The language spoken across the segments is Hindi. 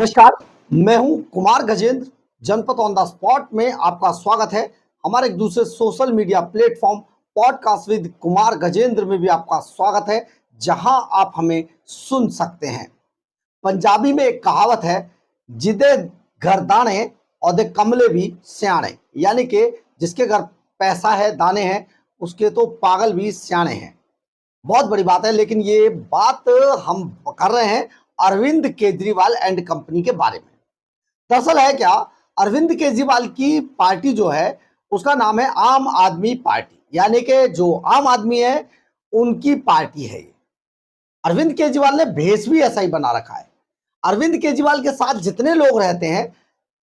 नमस्कार। मैं हूं कुमार गजेंद्र। जनपद ऑन द स्पॉट में आपका स्वागत है। हमारे एक दूसरे social media platform podcast with Kumar Gajendra में भी आपका स्वागत है, जहां आप हमें सुन सकते हैं। पंजाबी में एक कहावत है, जिदे घर दाने औदे कमले भी सियाणे, यानी कि जिसके घर पैसा है, दाने हैं, उसके तो पागल भी सियाणे हैं। बहुत बड़ी बात है, लेकिन ये बात हम कर रहे हैं अरविंद केजरीवाल एंड कंपनी के बारे में। दरअसल है क्या, अरविंद केजरीवाल की पार्टी जो है उसका नाम है आम आदमी पार्टी, यानी कि जो आम आदमी है उनकी पार्टी है ये। अरविंद केजरीवाल ने भेष भी ऐसा ही बना रखा है। अरविंद केजरीवाल के साथ जितने लोग रहते हैं,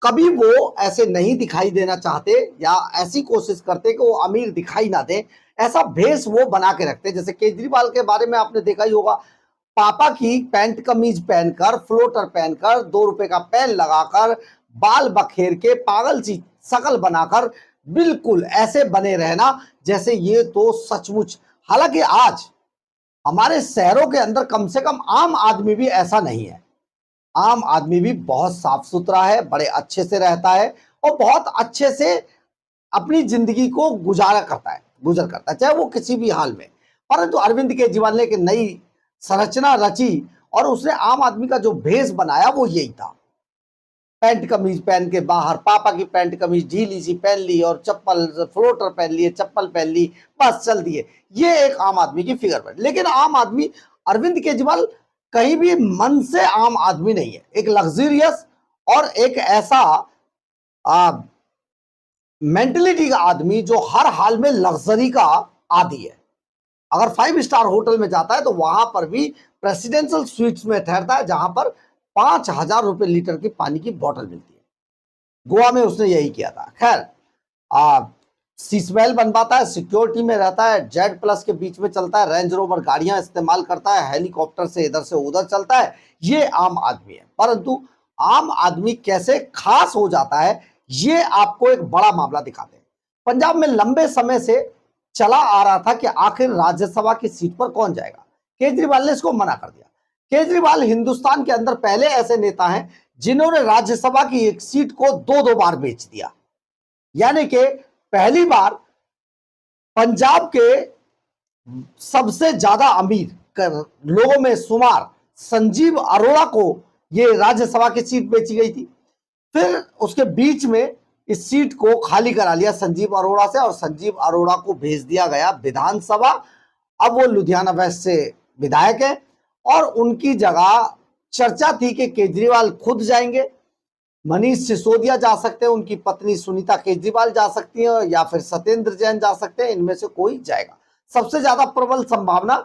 कभी वो ऐसे नहीं दिखाई देना चाहते या ऐसी कोशिश करते कि वो अमीर दिखाई ना दे। ऐसा भेष वो बना के रखते। जैसे केजरीवाल के बारे में आपने देखा ही होगा, पापा की पैंट कमीज पहनकर, फ्लोटर पहनकर, 2 रुपए का पेन लगाकर, बाल बखेर के, पागल सी शकल बनाकर, बिल्कुल ऐसे बने रहना जैसे ये तो सचमुच। हालांकि आज हमारे शहरों के अंदर कम से कम आम आदमी भी ऐसा नहीं है। आम आदमी भी बहुत साफ सुथरा है, बड़े अच्छे से रहता है और बहुत अच्छे से अपनी जिंदगी को गुजर करता है, चाहे वो किसी भी हाल में। परंतु अरविंद केजरीवाल ने एक नई संरचना रची और उसने आम आदमी का जो भेष बनाया वो यही था। पैंट कमीज पहन के बाहर, पापा की पैंट कमीज ढीली सी पहन ली और चप्पल, फ्लोटर पहन लिए, चप्पल पहन ली, बस चल दिए। ये एक आम आदमी की फिगर बनी। लेकिन आम आदमी अरविंद केजरीवाल कहीं भी मन से आम आदमी नहीं है। एक लग्जरियस और एक ऐसा मेंटलिटी का आदमी जो हर हाल में लग्जरी का आदी है। अगर 5 स्टार होटल में जाता है तो वहां पर भी प्रेसिडेंशियल स्वीट्स में ठहरता है, जहां पर 5,000 रुपए लीटर की पानी की बोतल मिलती है। गोवा में उसने यही किया था। खैर, सीसमैल बनवाता है, सिक्योरिटी में रहता है, जेड प्लस के बीच में चलता है, रेंज रोवर गाड़ियां इस्तेमाल करता है, हेलीकॉप्टर से इधर से उधर चलता है। ये आम आदमी है। परंतु आम आदमी कैसे खास हो जाता है, ये आपको एक बड़ा मामला दिखाते हैं। पंजाब में लंबे समय से चला आ रहा था कि आखिर राज्यसभा की सीट पर कौन जाएगा। केजरीवाल ने इसको मना कर दिया। केजरीवाल हिंदुस्तान के अंदर पहले ऐसे नेता हैं जिन्होंने राज्यसभा की एक सीट को 2-2 बार बेच दिया। यानी कि पहली बार पंजाब के सबसे ज्यादा अमीर लोगों में शुमार संजीव अरोड़ा को यह राज्यसभा की सीट बेची गई थी। फिर उसके बीच में इस सीट को खाली करा लिया संजीव अरोड़ा से और संजीव अरोड़ा को भेज दिया गया विधानसभा। अब वो लुधियाना वेस्ट से विधायक है और उनकी जगह चर्चा थी कि केजरीवाल खुद जाएंगे, मनीष सिसोदिया जा सकते हैं, उनकी पत्नी सुनीता केजरीवाल जा सकती है, या फिर सत्येंद्र जैन जा सकते हैं। इनमें से कोई जाएगा। सबसे ज्यादा प्रबल संभावना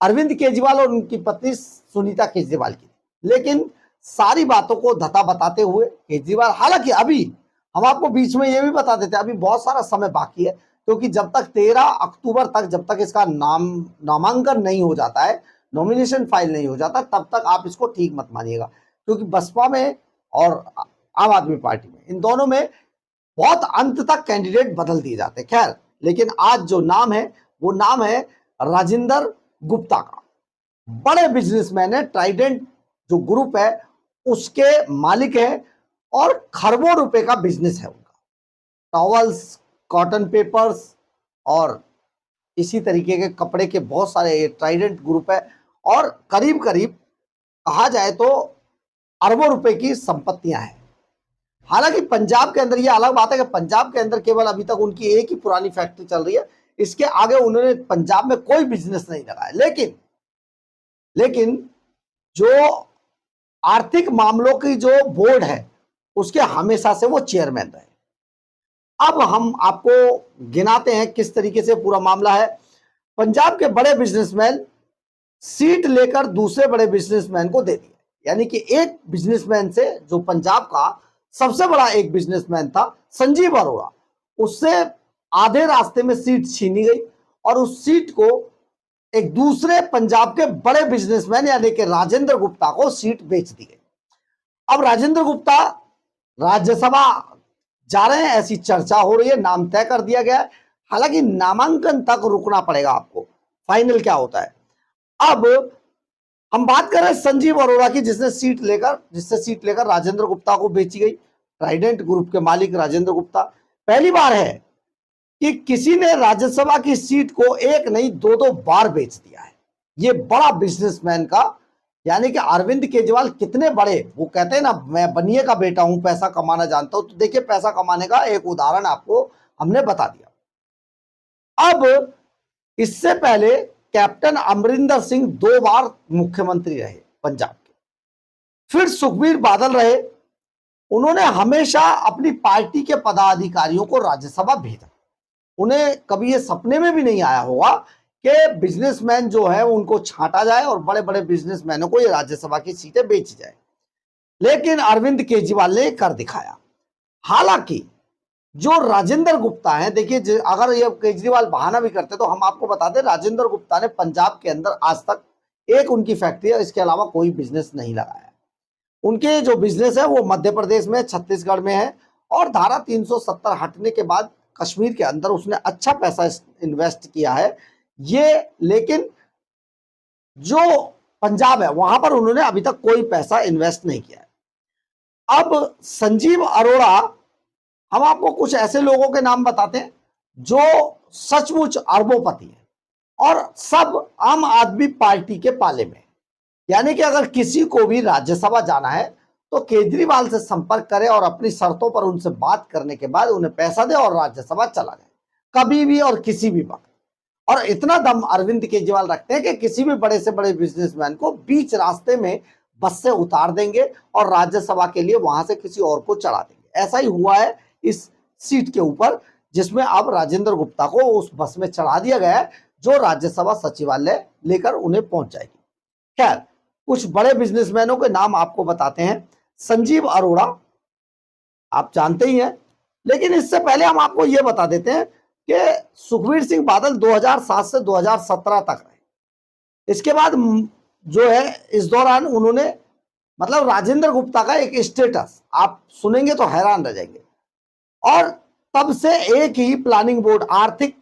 अरविंद केजरीवाल और उनकी पत्नी सुनीता केजरीवाल की। लेकिन सारी बातों को धता बताते हुए केजरीवाल, हालांकि अभी हम आपको बीच में यह भी बता देते हैं, अभी बहुत सारा समय बाकी है, क्योंकि जब तक 13 अक्टूबर तक, जब तक इसका नामांकन नहीं हो जाता है, नॉमिनेशन फाइल नहीं हो जाता, तब तक आप इसको ठीक मत मानिएगा। क्योंकि बसपा में और आम आदमी पार्टी में, इन दोनों में बहुत अंत तक कैंडिडेट बदल दिए जाते हैं। खैर, लेकिन आज जो नाम है वो नाम है राजेंद्र गुप्ता का। बड़े बिजनेसमैन है, ट्राइडेंट जो ग्रुप है उसके मालिक है और खरबों रुपए का बिजनेस है उनका। टॉवल्स, कॉटन पेपर्स और इसी तरीके के कपड़े के बहुत सारे ट्राइडेंट ग्रुप है और करीब करीब कहा जाए तो अरबों रुपए की संपत्तियां हैं। हालांकि पंजाब के अंदर यह अलग बात है कि पंजाब के अंदर केवल अभी तक उनकी एक ही पुरानी फैक्ट्री चल रही है। इसके आगे उन्होंने पंजाब में कोई बिजनेस नहीं लगाया। लेकिन जो आर्थिक मामलों की जो बोर्ड है उसके हमेशा से वो चेयरमैन रहे। अब हम आपको गिनाते हैं किस तरीके से पूरा मामला है। पंजाब के बड़े बिजनेसमैन सीट लेकर दूसरे बड़े बिजनेसमैन को दे दिया। यानी कि एक बिजनेसमैन से, जो पंजाब का सबसे बड़ा एक बिजनेसमैन था संजीव अरोड़ा, उससे आधे रास्ते में सीट छीनी गई और उस सीट को एक दूसरे पंजाब के बड़े बिजनेसमैन यानी कि राजेंद्र गुप्ता को सीट बेच दी गई। अब राजेंद्र गुप्ता राज्यसभा जा रहे हैं, ऐसी चर्चा हो रही है, नाम तय कर दिया गया है। हालांकि नामांकन तक रुकना पड़ेगा आपको, फाइनल क्या होता है। अब हम बात कर रहे हैं संजीव अरोड़ा की, जिससे सीट लेकर राजेंद्र गुप्ता को बेची गई। ट्राइडेंट ग्रुप के मालिक राजेंद्र गुप्ता, पहली बार है कि किसी ने राज्यसभा की सीट को एक नहीं दो दो बार बेच दिया है। ये बड़ा बिजनेसमैन का, यानी कि अरविंद केजरीवाल कितने बड़े, वो कहते हैं ना मैं बनिए का बेटा हूं, पैसा कमाना जानता हूं। तो देखिए पैसा कमाने का एक उदाहरण आपको हमने बता दिया। अब इससे पहले कैप्टन अमरिंदर सिंह 2 बार मुख्यमंत्री रहे पंजाब के, फिर सुखबीर बादल रहे। उन्होंने हमेशा अपनी पार्टी के पदाधिकारियों को राज्यसभा भेजा। उन्हें कभी ये सपने में भी नहीं आया होगा कि बिजनेसमैन जो है उनको छांटा जाए और बड़े बड़े बिजनेसमैनों को ये राज्यसभा की सीटें बेची जाए। लेकिन अरविंद केजरीवाल ने कर दिखाया। हालांकि जो राजेंद्र गुप्ता है, देखिए अगर ये केजरीवाल बहाना भी करते तो हम आपको बता दें, राजेंद्र गुप्ता ने पंजाब के अंदर आज तक एक उनकी फैक्ट्री है, इसके अलावा कोई बिजनेस नहीं लगाया। उनके जो बिजनेस है वो मध्य प्रदेश में, छत्तीसगढ़ में है, और धारा 370 हटने के बाद कश्मीर के अंदर उसने अच्छा पैसा इन्वेस्ट किया है ये। लेकिन जो पंजाब है वहां पर उन्होंने अभी तक कोई पैसा इन्वेस्ट नहीं किया है। अब संजीव अरोड़ा, हम आपको कुछ ऐसे लोगों के नाम बताते हैं जो सचमुच अरबोपति हैं और सब आम आदमी पार्टी के पाले में। यानी कि अगर किसी को भी राज्यसभा जाना है तो केजरीवाल से संपर्क करे और अपनी शर्तों पर उनसे बात करने के बाद उन्हें पैसा दे और राज्यसभा चला जाए, कभी भी और किसी भी वक्त। और इतना दम अरविंद केजरीवाल रखते हैं कि किसी भी बड़े से बड़े बिजनेसमैन को बीच रास्ते में बस से उतार देंगे और राज्यसभा के लिए वहां से किसी और को चढ़ा देंगे। ऐसा ही हुआ है इस सीट के ऊपर, जिसमें अब राजेंद्र गुप्ता को उस बस में चढ़ा दिया गया है जो राज्यसभा सचिवालय लेकर उन्हें पहुंच जाएगी। खैर, कुछ बड़े बिजनेसमैनों के नाम आपको बताते हैं। संजीव अरोड़ा आप जानते ही हैं, लेकिन इससे पहले हम आपको यह बता देते हैं कि सुखबीर सिंह बादल 2007 से 2017 तक रहे। इसके बाद जो है इस दौरान उन्होंने, मतलब राजेंद्र गुप्ता का एक स्टेटस आप सुनेंगे तो हैरान रह जाएंगे, और तब से एक ही प्लानिंग बोर्ड, आर्थिक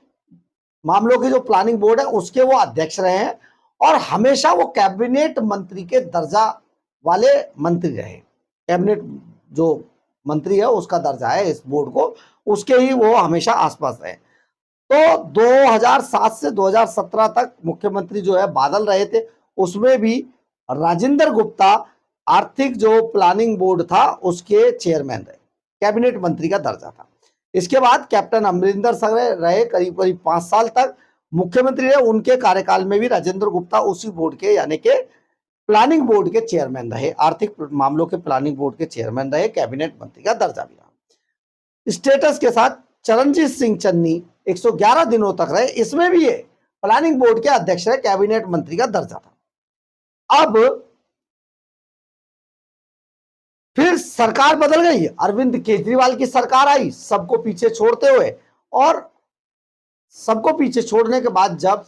मामलों की जो प्लानिंग बोर्ड है उसके वो अध्यक्ष रहे हैं, और हमेशा वो कैबिनेट मंत्री के दर्जा वाले मंत्री रहे। कैबिनेट जो मंत्री है उसका दर्जा है इस बोर्ड को, उसके ही वो हमेशा आसपास रहे। तो 2007 से 2017 तक मुख्यमंत्री जो है बादल रहे थे, उसमें भी राजेंद्र गुप्ता आर्थिक जो प्लानिंग बोर्ड था उसके चेयरमैन रहे, कैबिनेट मंत्री का दर्जा था। इसके बाद कैप्टन अमरिंदर सिंह रहे करीब करीब 5 साल तक मुख्यमंत्री रहे। उनके कार्यकाल में भी राजेंद्र गुप्ता उसी बोर्ड के, यानी कि प्लानिंग बोर्ड के चेयरमैन रहे, आर्थिक मामलों के प्लानिंग बोर्ड के चेयरमैन रहे, कैबिनेट मंत्री का दर्जा भी रहा। स्टेटस के साथ चरणजीत सिंह चन्नी 111 दिनों तक रहे, इसमें भी ये प्लानिंग बोर्ड के अध्यक्ष रहे, कैबिनेट मंत्री का दर्जा था। अब फिर सरकार बदल गई, अरविंद केजरीवाल की सरकार आई सबको पीछे छोड़ते हुए, और सबको पीछे छोड़ने के बाद जब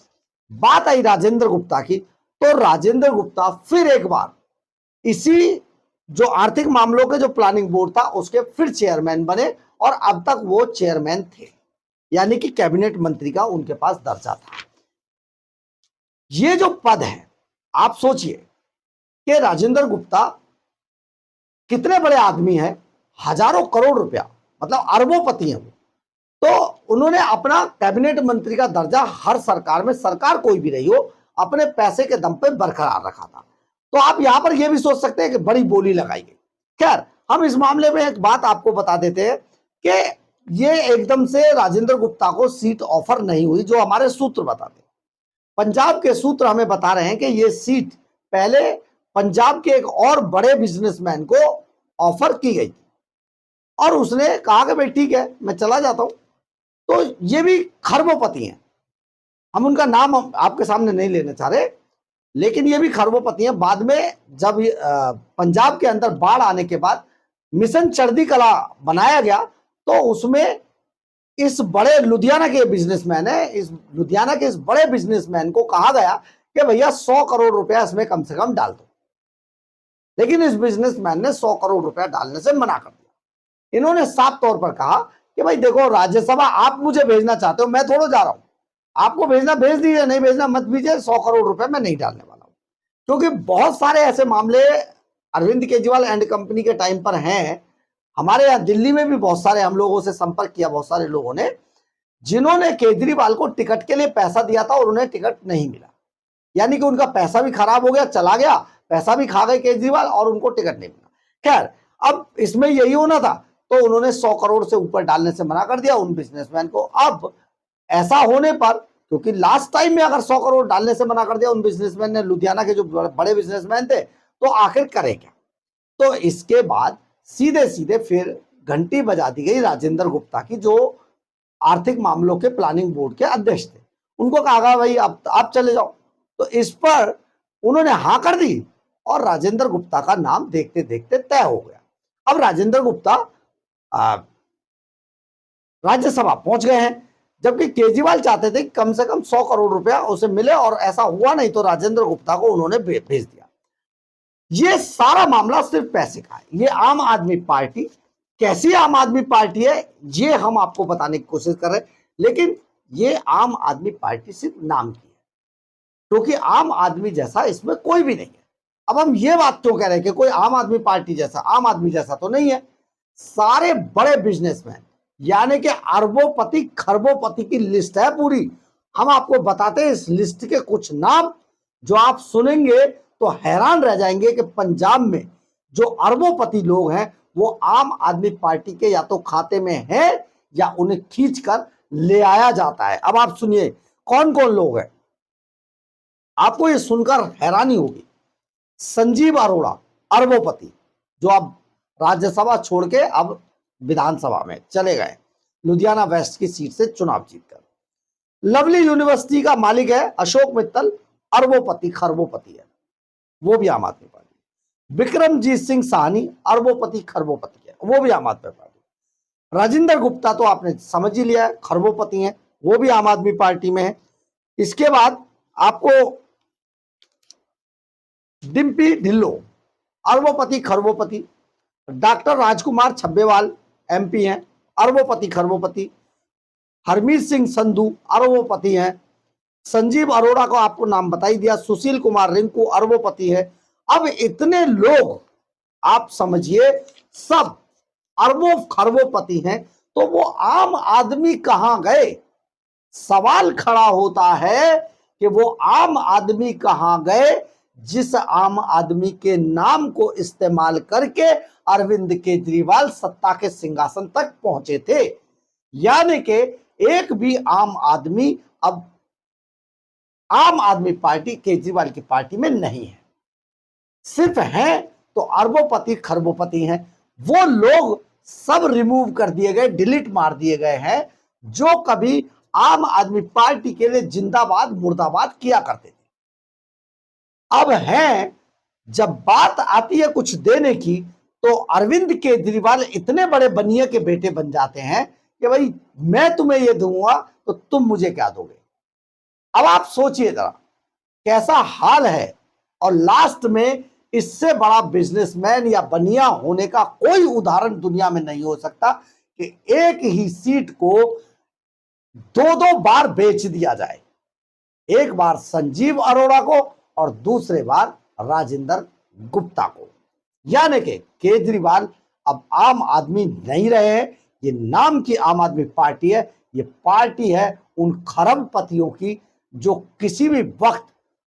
बात आई राजेंद्र गुप्ता की, तो राजेंद्र गुप्ता फिर एक बार इसी जो आर्थिक मामलों के जो प्लानिंग बोर्ड था उसके फिर चेयरमैन बने, और अब तक वो चेयरमैन थे, यानी कि कैबिनेट मंत्री का उनके पास दर्जा था। ये जो पद है, आप सोचिए कि राजेंद्र गुप्ता कितने बड़े आदमी हैं, हजारों करोड़ रुपया, मतलब अरबोपति हैं वो। तो उन्होंने अपना कैबिनेट मंत्री का दर्जा हर सरकार में, सरकार कोई भी रही हो, अपने पैसे के दम पे बरकरार रखा था। तो आप यहां पर यह भी सोच सकते हैं कि बड़ी बोली लगाई गई। खैर, हम इस मामले में एक बात आपको बता देते हैं कि ये एकदम से राजेंद्र गुप्ता को सीट ऑफर नहीं हुई, जो हमारे सूत्र बताते हैं। पंजाब के सूत्र हमें बता रहे हैं कि ये सीट पहले पंजाब के एक और बड़े बिजनेसमैन को ऑफर की गई थी, और उसने कहा कि भाई ठीक है मैं चला जाता हूं। तो ये भी खरबोपति हैं, हम उनका नाम आपके सामने नहीं लेना चाह रहे, लेकिन ये भी खरबोपति हैं। बाद में जब पंजाब के अंदर बाढ़ आने के बाद मिशन चढ़ती कला बनाया गया, तो उसमें इस बड़े लुधियाना के बिजनेसमैन है, इस लुधियाना के इस बड़े बिजनेसमैन को कहा गया कि भैया 100 करोड़ रुपया इसमें कम से कम डाल दो, लेकिन इस बिजनेसमैन ने 100 करोड़ रुपया डालने से मना कर दिया। इन्होंने साफ तौर पर कहा कि भाई देखो, राज्यसभा आप मुझे भेजना चाहते हो, मैं थोड़ा जा रहा हूं, आपको भेजना भेज दीजिए, नहीं भेजना मत भेजिए, 100 करोड़ रुपए मैं नहीं डालने वाला हूं। क्योंकि बहुत सारे ऐसे मामले अरविंद केजरीवाल एंड कंपनी के टाइम पर हैं। हमारे यहाँ दिल्ली में भी बहुत सारे, हम लोगों से संपर्क किया बहुत सारे लोगों ने, जिन्होंने केजरीवाल को टिकट के लिए पैसा दिया था और उन्हें टिकट नहीं मिला, यानी कि उनका पैसा भी खराब हो गया, चला गया, पैसा भी खा गए केजरीवाल और उनको टिकट नहीं मिला। खैर, अब इसमें यही होना था तो उन्होंने 100 करोड़ से ऊपर डालने से मना कर दिया उन बिजनेसमैन को। अब ऐसा होने पर, क्योंकि लास्ट टाइम में अगर 100 करोड़ डालने से मना कर दिया उन बिजनेसमैन ने, लुधियाना के जो बड़े बिजनेसमैन थे, तो आखिर करे क्या। तो इसके बाद सीधे सीधे फिर घंटी बजा दी गई राजेंद्र गुप्ता की, जो आर्थिक मामलों के प्लानिंग बोर्ड के अध्यक्ष थे। उनको कहा गया भाई आप चले जाओ। तो इस पर उन्होंने हाँ कर दी और राजेंद्र गुप्ता का नाम देखते देखते तय हो गया। अब राजेंद्र गुप्ता राज्यसभा पहुंच गए हैं, जबकि केजरीवाल चाहते थे कि कम से कम 100 करोड़ रुपया उसे मिले, और ऐसा हुआ नहीं तो राजेंद्र गुप्ता को उन्होंने भेज दिया। ये सारा मामला सिर्फ पैसे का है। ये आम आदमी पार्टी कैसी आम आदमी पार्टी है ये हम आपको बताने की कोशिश कर रहे हैं, लेकिन ये आम आदमी पार्टी सिर्फ नाम की है, क्योंकि आम आदमी जैसा इसमें कोई भी नहीं है। अब हम ये बात क्यों कह रहे हैं कि कोई आम आदमी पार्टी जैसा, आम आदमी जैसा तो नहीं है। सारे बड़े बिजनेसमैन, यानी कि अरबोपति खरबोपति की लिस्ट है पूरी। हम आपको बताते हैं इस लिस्ट के कुछ नाम, जो आप सुनेंगे तो हैरान रह जाएंगे कि पंजाब में जो अरबोपति लोग हैं वो आम आदमी पार्टी के या तो खाते में है या उन्हें खींचकर ले आया जाता है। अब आप सुनिए कौन कौन लोग हैं, आपको ये सुनकर हैरानी होगी। संजीव अरोड़ा अरबोपति, जो अब राज्यसभा छोड़ के अब विधानसभा में चले गए, लुधियाना वेस्ट की सीट से चुनाव जीतकर। लवली यूनिवर्सिटी का मालिक है अशोक मित्तल, अरबोपति खरबोपति है, वो भी आम आदमी पार्टी। विक्रमजीत सिंह साहनी अरबोपति खरबोपति है, वो भी आम आदमी पार्टी। राजेंद्र गुप्ता तो आपने समझ ही लिया है, खरबोपति हैं, वो भी आम आदमी पार्टी में है। इसके बाद आपको डिम्पी ढिल्लो अरबोपति खरबोपति। डॉक्टर राजकुमार छब्बेवाल एमपी हैं, अरबोपति खरबोपति। हरमीत सिंह संधू अरबोपति हैं। संजीव अरोड़ा को आपको नाम बता ही दिया। सुशील कुमार रिंकू अरबोपति है। अब इतने लोग आप समझिए सब अरबों खरबोपति हैं, तो वो आम आदमी कहां गए? सवाल खड़ा होता है कि वो आम आदमी कहां गए जिस आम आदमी के नाम को इस्तेमाल करके अरविंद केजरीवाल सत्ता के सिंहासन तक पहुंचे थे। यानी कि एक भी आम आदमी अब आम आदमी पार्टी केजरीवाल की पार्टी में नहीं है। सिर्फ हैं तो अरबोपति खरबोपति हैं। वो लोग सब रिमूव कर दिए गए, डिलीट मार दिए गए हैं, जो कभी आम आदमी पार्टी के लिए जिंदाबाद मुर्दाबाद किया करते थे। अब हैं, जब बात आती है कुछ देने की, तो अरविंद केजरीवाल इतने बड़े बनिए के बेटे बन जाते हैं कि भाई मैं तुम्हें ये दूंगा तो तुम मुझे क्या दोगे। अब आप सोचिए जरा कैसा हाल है। और लास्ट में इससे बड़ा बिजनेसमैन या बनिया होने का कोई उदाहरण दुनिया में नहीं हो सकता कि एक ही सीट को दो बार बेच दिया जाए, एक बार संजीव अरोड़ा को और दूसरे बार राजेंद्र गुप्ता को। यानी कि केजरीवाल अब आम आदमी नहीं रहे हैं, ये नाम की आम आदमी पार्टी है। ये पार्टी है उन खरबपतियों की जो किसी भी वक्त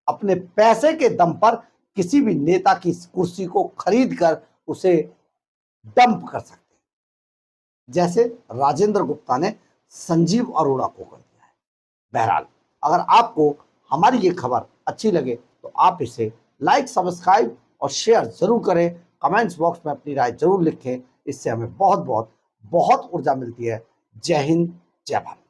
अपने पैसे के दम पर किसी भी नेता की कुर्सी को खरीद कर उसे डंप कर सकते हैं, जैसे राजेंद्र गुप्ता ने संजीव अरोड़ा को कर दिया है। बहरहाल, अगर आपको हमारी ये खबर अच्छी लगे तो आप इसे लाइक, सब्सक्राइब और शेयर जरूर करें। कमेंट्स बॉक्स में अपनी राय जरूर लिखें, इससे हमें बहुत बहुत बहुत ऊर्जा मिलती है। जय हिंद, जय भारत।